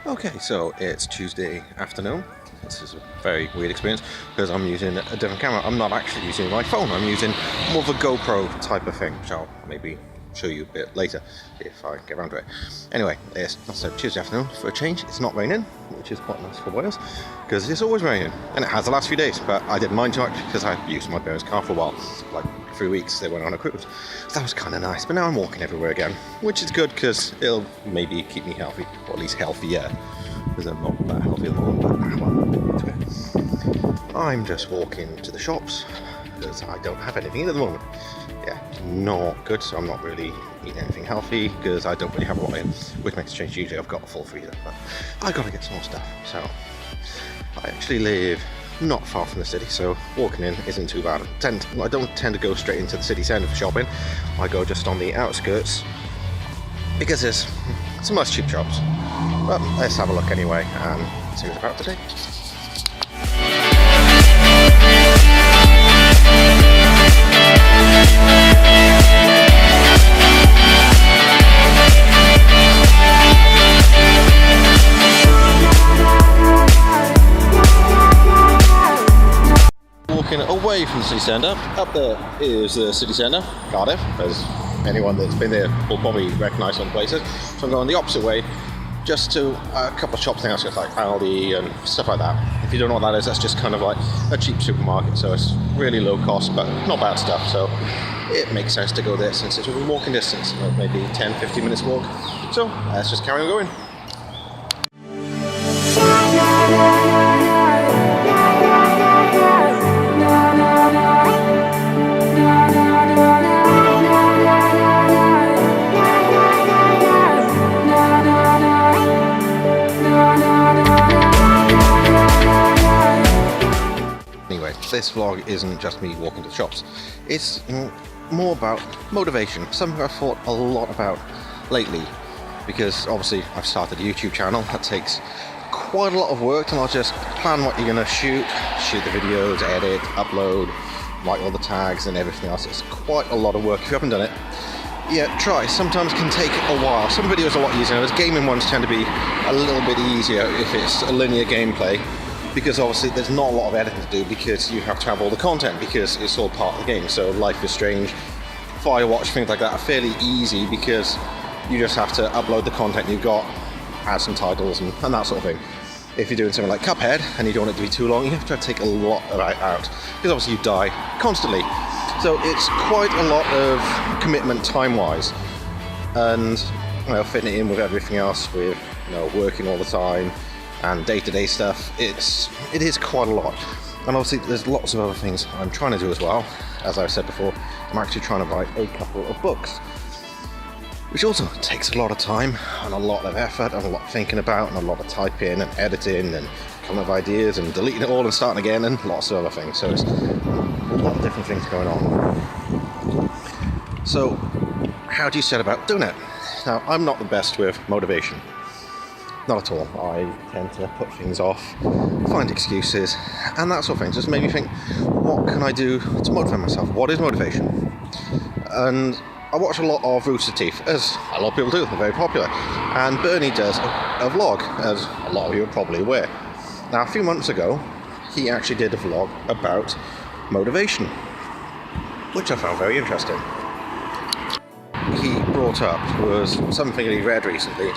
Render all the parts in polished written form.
Okay, so it's Tuesday afternoon. This is a very weird experience because I'm using a different camera. I'm not actually using my phone, I'm using more of a GoPro type of thing, which I'll maybe show you a bit later if I get around to it. Anyway, it's Tuesday afternoon for a change. It's not raining, which is quite nice for Wales because it's always raining, and it has the last few days, but I didn't mind too much because I used my parents' car for a while, like 3 weeks. They went on a cruise, so that was kind of nice. But now I'm walking everywhere again, which is good because it'll maybe keep me healthy, or at least healthier, because I'm not that healthy at the moment. But I'm just walking to the shops because I don't have anything in at the moment. Yeah, it's not good, so I'm not really eating anything healthy because I don't really have a lot in, which makes a change. Usually I've got a full freezer, but I gotta get some more stuff. So I actually live not far from the city, so walking in isn't too bad. I don't tend to go straight into the city centre for shopping. I go just on the outskirts because there's some nice cheap shops. But let's have a look anyway and see what's about today. Walking away from the city centre. Up there is the city centre, Cardiff, as anyone that's been there will probably recognise some places. So I'm going the opposite way, just to a couple of shops now, so it's like Aldi and stuff like that. If you don't know what that is, that's just kind of like a cheap supermarket, so it's really low cost but not bad stuff, so it makes sense to go there since it's within walking distance, maybe 10-15 minutes walk. So let's just carry on going. This vlog isn't just me walking to the shops, it's more about motivation, something I've thought a lot about lately, because obviously I've started a YouTube channel that takes quite a lot of work, and I'll just plan what you're going to shoot the videos, edit, upload, write all the tags and everything else. It's quite a lot of work. If you haven't done it, yeah, try. Sometimes can take a while. Some videos are a lot easier. Those gaming ones tend to be a little bit easier if it's a linear gameplay, because obviously there's not a lot of editing to do because you have to have all the content because it's all part of the game. So Life is Strange, Firewatch, things like that are fairly easy because you just have to upload the content you've got, add some titles and that sort of thing. If you're doing something like Cuphead and you don't want it to be too long, you have to take a lot of it out because obviously you die constantly. So it's quite a lot of commitment time-wise, and fitting it in with everything else, with working all the time and day-to-day stuff, it is quite a lot. And obviously there's lots of other things I'm trying to do as well. As I've said before, I'm actually trying to write a couple of books, which also takes a lot of time and a lot of effort and a lot of thinking about and a lot of typing and editing and coming up with ideas and deleting it all and starting again and lots of other things. So it's a lot of different things going on. So how do you set about doing it? Now, I'm not the best with motivation. Not at all. I tend to put things off, find excuses, and that sort of thing. Just made me think, what can I do to motivate myself? What is motivation? And I watch a lot of Roosterteeth, as a lot of people do. They're very popular. And Burnie does a vlog, as a lot of you are probably aware. Now, a few months ago, he actually did a vlog about motivation, which I found very interesting. He brought up was something that he read recently,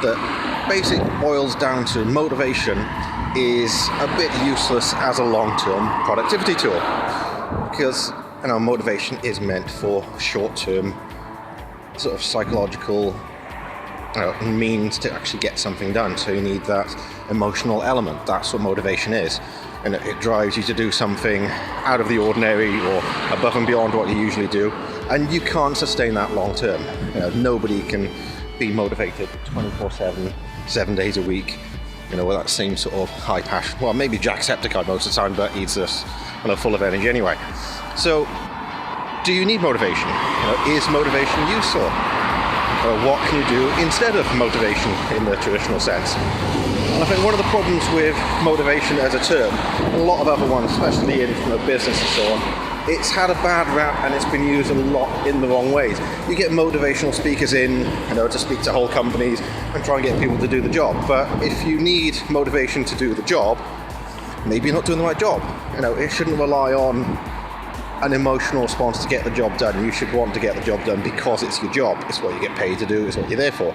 that basically boils down to motivation is a bit useless as a long-term productivity tool, because motivation is meant for short-term sort of psychological means to actually get something done. So you need that emotional element. That's what motivation is, and it drives you to do something out of the ordinary or above and beyond what you usually do, and you can't sustain that long-term. Nobody can be motivated 24/7, 7 days a week, with that same sort of high passion. Well, maybe Jacksepticeye most of the time, but he's just full of energy anyway. So, do you need motivation? Is motivation useful? What can you do instead of motivation in the traditional sense? And I think one of the problems with motivation as a term, and a lot of other ones, especially in business and so on, it's had a bad rap and it's been used a lot in the wrong ways. You get motivational speakers in, to speak to whole companies and try and get people to do the job. But if you need motivation to do the job, maybe you're not doing the right job. It shouldn't rely on an emotional response to get the job done. You should want to get the job done because it's your job. It's what you get paid to do. It's what you're there for.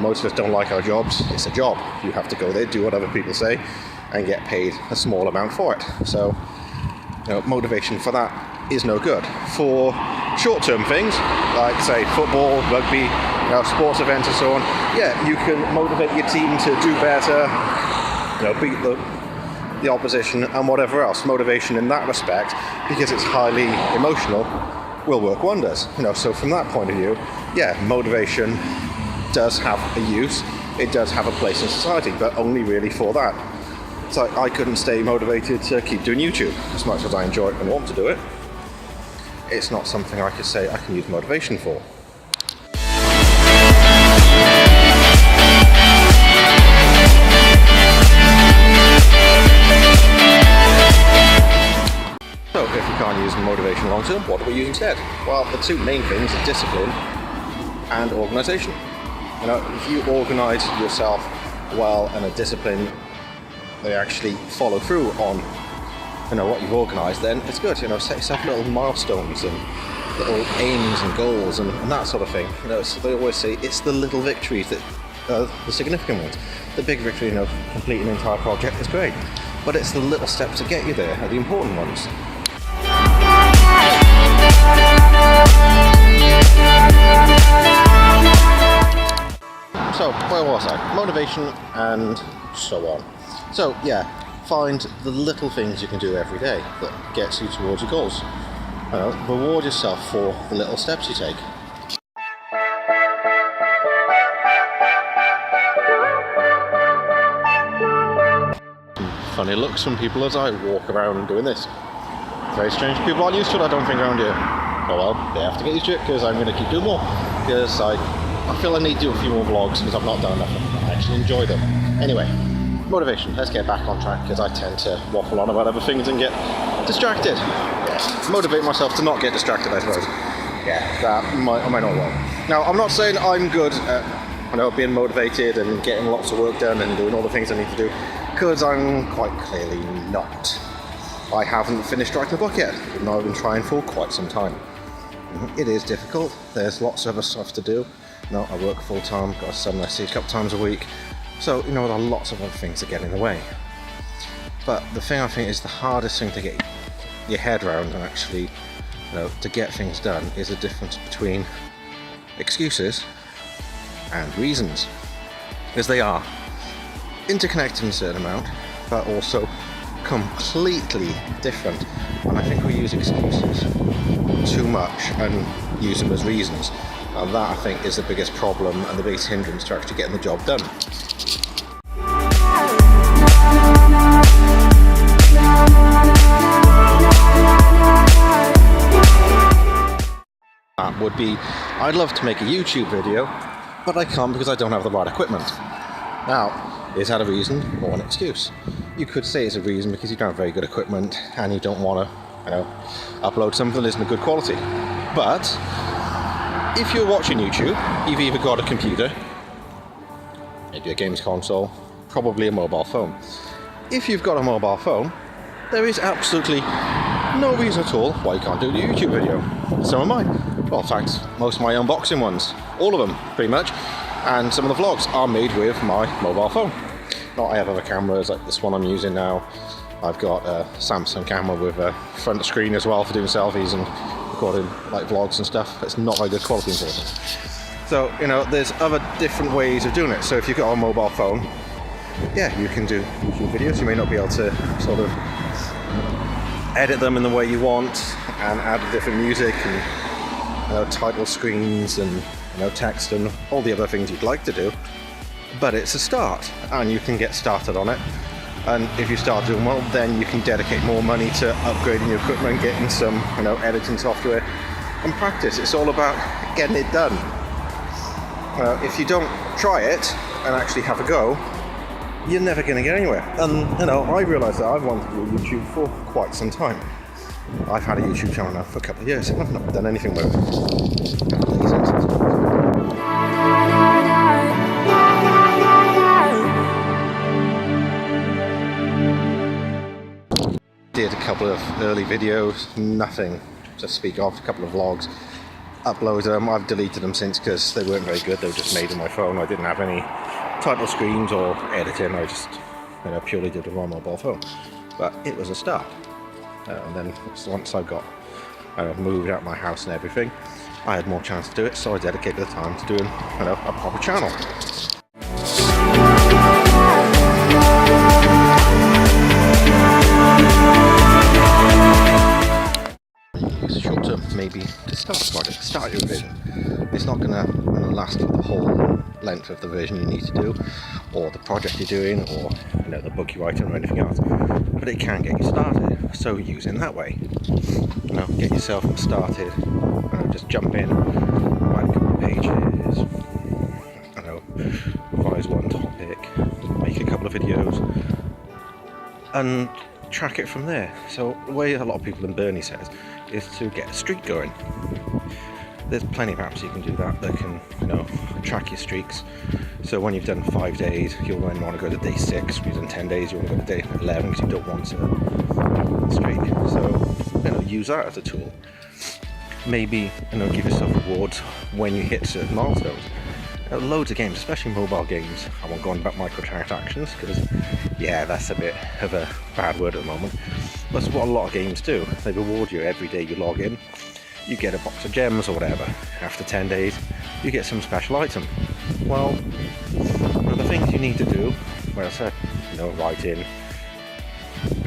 Most of us don't like our jobs. It's a job. You have to go there, do what other people say, and get paid a small amount for it. So, motivation for that is no good. For short-term things, like say football, rugby, sports events and so on, you can motivate your team to do better, beat the opposition and whatever else. Motivation in that respect, because it's highly emotional, will work wonders. So from that point of view, motivation does have a use. It does have a place in society, but only really for that. So I couldn't stay motivated to keep doing YouTube as much as I enjoy it and want to do it. It's not something I could say I can use motivation for. So if you can't use motivation long term, what do we use instead? Well, the two main things are discipline and organisation. If you organise yourself well and are disciplined, they actually follow through on what you've organised, then it's good. Set yourself little milestones and little aims and goals and that sort of thing. So they always say it's the little victories that are the significant ones. The big victory, completing an entire project is great, but it's the little steps to get you there are the important ones. So where was I? Motivation and so on. So find the little things you can do every day that gets you towards your goals. Reward yourself for the little steps you take. Funny looks from people as I walk around doing this. Very strange. People aren't used to it, I don't think, around here. Oh well, they have to get used to it because I'm going to keep doing more. Because I feel I need to do a few more vlogs because I've not done enough. I actually enjoy them. Anyway, motivation. Let's get back on track because I tend to waffle on about other things and get distracted. Motivate myself to not get distracted, I suppose. That might not work. Now, I'm not saying I'm good at being motivated and getting lots of work done and doing all the things I need to do, because I'm quite clearly not. I haven't finished writing a book yet, even though I've been trying for quite some time. It is difficult. There's lots of other stuff to do. I work full time, got a son I see a couple times a week. So, there are lots of other things that get in the way. But the thing I think is the hardest thing to get your head around and actually, to get things done is the difference between excuses and reasons. Because they are interconnected in a certain amount, but also completely different. And I think we use excuses too much and use them as reasons. And that, I think, is the biggest problem and the biggest hindrance to actually getting the job done. That would be, I'd love to make a YouTube video, but I can't because I don't have the right equipment. Now, is that a reason or an excuse? You could say it's a reason because you don't have very good equipment and you don't want to, upload something that isn't of good quality. But if you're watching YouTube, you've either got a computer, maybe a games console, probably a mobile phone. If you've got a mobile phone, there is absolutely no reason at all why you can't do a YouTube video. So am I. Well, in fact, most of my unboxing ones, all of them pretty much, and some of the vlogs are made with my mobile phone. Not I have other cameras like this one I'm using now. I've got a Samsung camera with a front screen as well for doing selfies and recording like vlogs and stuff. It's not very good quality, unfortunately. So, there's other different ways of doing it. So if you've got a mobile phone, you can do YouTube videos. You may not be able to sort of edit them in the way you want and add different music and title screens and text and all the other things you'd like to do. But it's a start, and you can get started on it. And if you start doing well, then you can dedicate more money to upgrading your equipment, getting some editing software and practice. It's all about getting it done. If you don't try it and actually have a go, you're never going to get anywhere. And I realise that I've wanted to do YouTube for quite some time. I've had a YouTube channel now for a couple of years and I've not done anything with it. Did a couple of early videos, nothing to speak of, a couple of vlogs, uploaded them. I've deleted them since because they weren't very good. They were just made on my phone. I didn't have any title screens or editing. I just purely did it on my mobile phone. But it was a start. And then once I got moved out of my house and everything, I had more chance to do it, so I dedicated the time to doing a proper channel. Use a short term maybe to start the project, start your vision. It's not going to last for the whole length of the version you need to do, or the project you're doing, or the book you're writing, or anything else. But it can get you started. So use it in that way. Get yourself started. Just jump in, write a couple of pages. Revise one topic, make a couple of videos, and track it from there. So the way a lot of people in Burnie says is to get a streak going. There's plenty of apps you can do that can track your streaks. So when you've done 5 days, you'll then want to go to day 6. If you've done 10 days, you want to go to day 11 because you don't want to streak. So use that as a tool. Maybe give yourself rewards when you hit certain milestones. Loads of games, especially mobile games. I won't go on about microtransactions because that's a bit of a bad word at the moment. That's what a lot of games do. They reward you every day you log in. You get a box of gems or whatever. After 10 days, you get some special item. Well, the things you need to do, where I said, writing,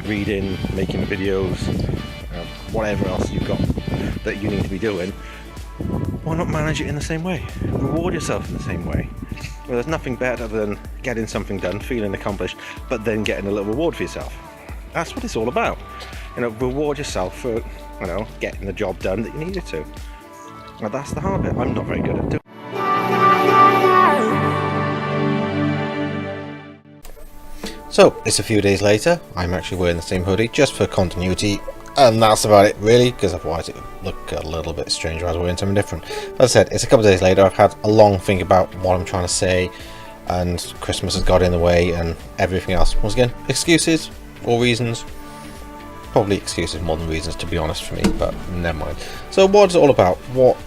reading, making videos, whatever else you've got that you need to be doing, why not manage it in the same way? Reward yourself in the same way. Well, there's nothing better than getting something done, feeling accomplished, but then getting a little reward for yourself. That's what it's all about. Reward yourself for, getting the job done that you needed to. Now, that's the hard bit. I'm not very good at doing. So, it's a few days later. I'm actually wearing the same hoodie just for continuity. And that's about it, really, because otherwise it would look a little bit strange if I was wearing something different. As I said, it's a couple of days later. I've had a long think about what I'm trying to say, and Christmas has got in the way, and everything else. Once again, excuses or reasons. Probably excuses more than reasons, to be honest, for me, but never mind. So what's it all about? What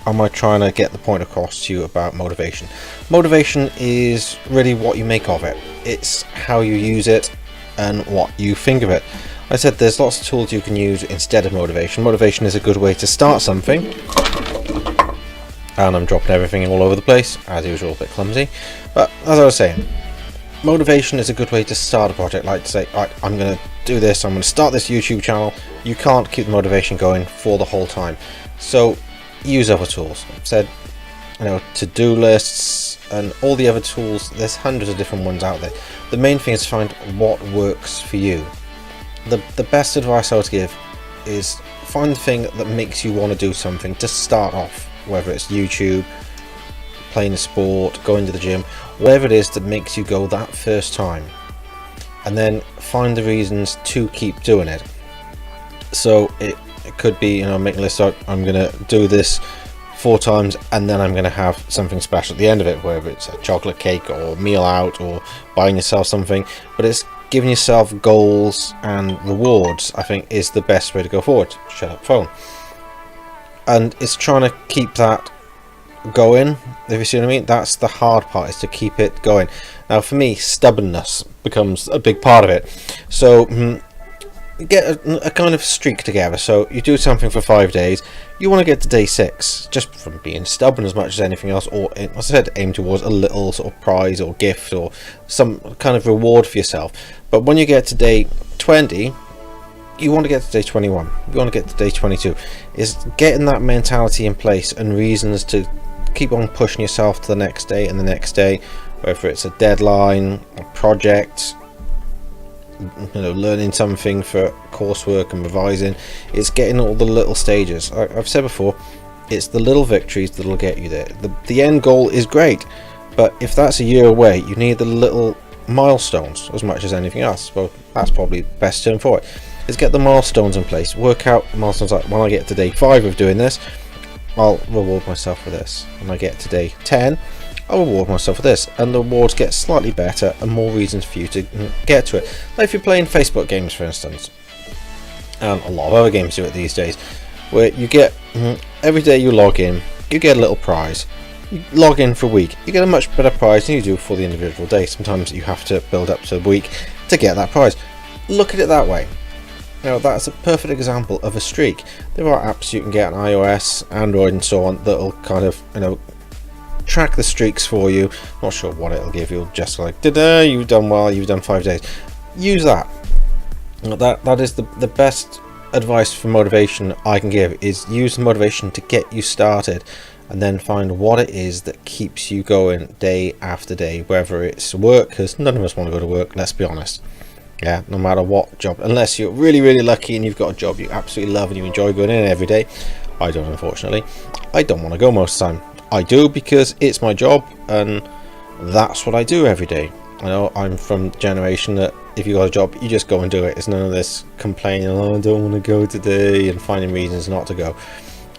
am I trying to get the point across to you about motivation? Motivation is really what you make of it. It's how you use it and what you think of it. I said there's lots of tools you can use instead of motivation. Motivation is a good way to start something. And I'm dropping everything all over the place, as usual, a bit clumsy. But as I was saying, motivation is a good way to start a project. Like to say, right, I'm going to do this, I'm going to start this YouTube channel. You can't keep the motivation going for the whole time. So use other tools. I've said, to-do lists and all the other tools. There's hundreds of different ones out there. The main thing is to find what works for you. The best advice I would give is find the thing that makes you want to do something to start off, whether it's YouTube, playing a sport, going to the gym, whatever it is that makes you go that first time, and then find the reasons to keep doing it. So it could be, making a list out, I'm going to do this 4 times and then I'm going to have something special at the end of it, whether it's a chocolate cake or meal out or buying yourself something. But it's giving yourself goals and rewards, I think, is the best way to go forward. Shut up, phone. And it's trying to keep that going, if you see what I mean. That's the hard part, is to keep it going. Now for me, stubbornness becomes a big part of it. So get a kind of streak together. So you do something for 5 days, you want to get to day 6 just from being stubborn as much as anything else, or as I said, aim towards a little sort of prize or gift or some kind of reward for yourself. But when you get to day 20, you want to get to day 21, you want to get to day 22. Is getting that mentality in place and reasons to keep on pushing yourself to the next day and the next day, whether it's a deadline, a project, learning something for coursework and revising. It's getting all the little stages. I've said before, it's the little victories that'll get you there. The end goal is great, but if that's a year away, you need the little milestones as much as anything else. Well, that's probably the best term for it. is get the milestones in place. Work out milestones like when I get to day 5 of doing this, I'll reward myself for this. When I get to day 10, I'll reward myself for this, and the rewards get slightly better and more reasons for you to get to it. Like if you're playing Facebook games, for instance, and a lot of other games do it these days, where you get every day you log in, you get a little prize. You log in for a week, you get a much better prize than you do for the individual day. Sometimes you have to build up to a week to get that prize. Look at it that way. Now that's a perfect example of a streak. There are apps you can get on iOS, Android and so on that'll kind of, track the streaks for you. Not sure what it'll give you, just like, da-da, you've done well, you've done 5 days. Use that. That is the best advice for motivation I can give, is use the motivation to get you started, and then find what it is that keeps you going day after day, whether it's work, because none of us want to go to work, let's be honest. Yeah, no matter what job, unless you're really, really lucky and you've got a job you absolutely love and you enjoy going in every day. I don't, unfortunately. I don't want to go most of the time. I do because it's my job and that's what I do every day. I know I'm from the generation that if you got a job, you just go and do it. There's none of this complaining, oh, I don't want to go today, and finding reasons not to go.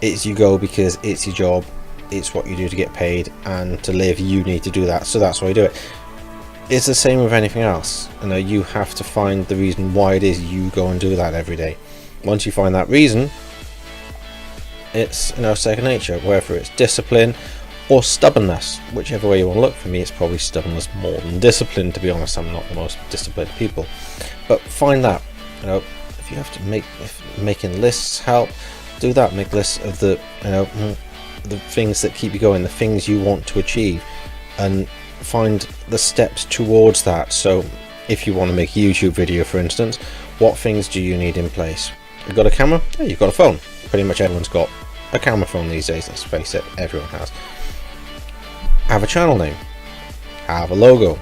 It's you go because it's your job, it's what you do to get paid, and to live you need to do that, so that's why you do it. It's the same with anything else. You have to find the reason why it is you go and do that every day. Once you find that reason, it's second nature, whether it's discipline or stubbornness, whichever way you want to look. For me, it's probably stubbornness more than discipline, to be honest. I'm not the most disciplined people, but find that. If you have to if making lists help, do that. Make lists of the things that keep you going, the things you want to achieve, and find the steps towards that. So if you want to make a YouTube video, for instance, what things do you need in place? You've got a camera? Yeah, you've got a phone. Pretty much everyone's got a camera phone these days, let's face it, everyone has. Have a channel name, have a logo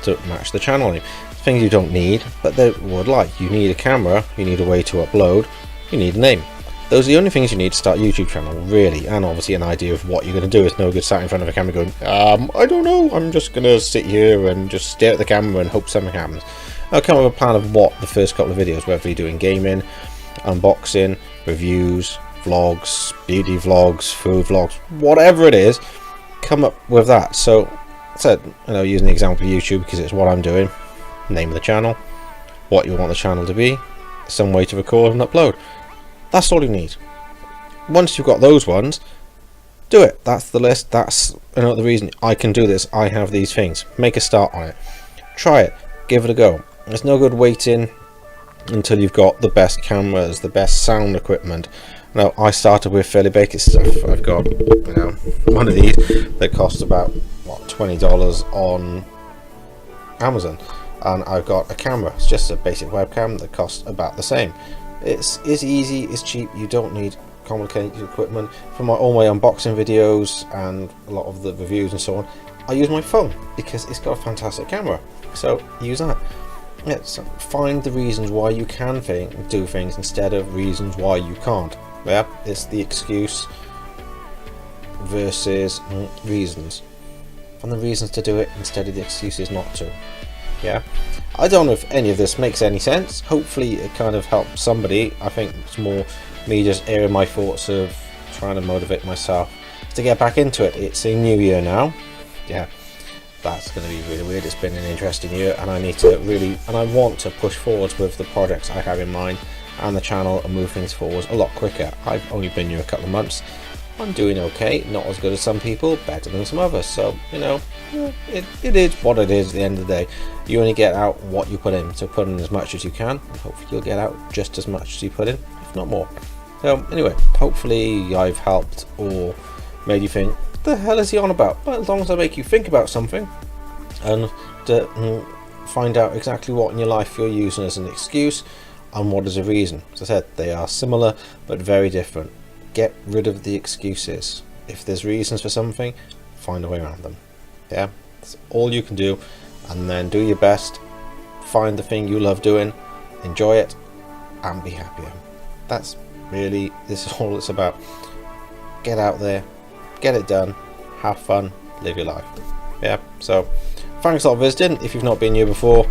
to match the channel name. Things you don't need but they would like. You need a camera, you need a way to upload, you need a name. Those are the only things you need to start a YouTube channel, really, and obviously an idea of what you're going to do. It's no good sat in front of a camera going, I don't know, I'm just going to sit here and just stare at the camera and hope something happens. I'll come up with a plan of what the first couple of videos, whether you're doing gaming, unboxing, reviews, vlogs, beauty vlogs, food vlogs, whatever it is, come up with that. So, using the example of YouTube because it's what I'm doing, name of the channel, what you want the channel to be, some way to record and upload. That's all you need. Once you've got those ones, do it. That's the list. That's the reason I can do this. I have these things. Make a start on it. Try it. Give it a go. There's no good waiting until you've got the best cameras, the best sound equipment. Now, I started with fairly basic stuff. I've got one of these that costs about $20 on Amazon, and I've got a camera. It's just a basic webcam that costs about the same. It's easy, it's cheap, you don't need complicated equipment. For all my unboxing videos and a lot of the reviews and so on, I use my phone because it's got a fantastic camera, so use that. So find the reasons why you can do things instead of reasons why you can't. Yeah, it's the excuse versus reasons. Find the reasons to do it instead of the excuses not to. Yeah, I don't know if any of this makes any sense. Hopefully it kind of helps somebody. I think it's more me just airing my thoughts of trying to motivate myself to get back into it. It's a new year now. Yeah, that's going to be really weird. It's been an interesting year, and I need to I want to push forwards with the projects I have in mind and the channel and move things forwards a lot quicker. I've only been here a couple of months. I'm doing okay, not as good as some people, better than some others, so it is what it is. At the end of the day, you only get out what you put in, so put in as much as you can, and hopefully you'll get out just as much as you put in, if not more. So anyway, hopefully I've helped or made you think, what the hell is he on about? But as long as I make you think about something and to find out exactly what in your life you're using as an excuse and what is a reason. As I said, they are similar but very different. Get rid of the excuses. If there's reasons for something, find a way around them. Yeah, that's all you can do, and then do your best. Find the thing you love doing, enjoy it, and be happier. This is all it's about. Get out there, get it done, have fun, live your life. Yeah, so thanks a lot for visiting. If you've not been here before,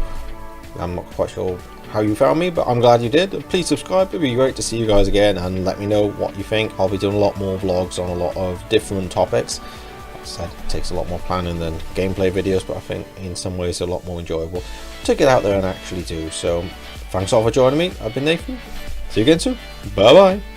I'm not quite sure how you found me, but I'm glad you did. Please subscribe, it'd be great to see you guys again, and let me know what you think. I'll be doing a lot more vlogs on a lot of different topics. Like I said, it takes a lot more planning than gameplay videos, but I think in some ways a lot more enjoyable to get out there and actually do. So thanks all for joining me. I've been Nathan. See you again soon. Bye bye.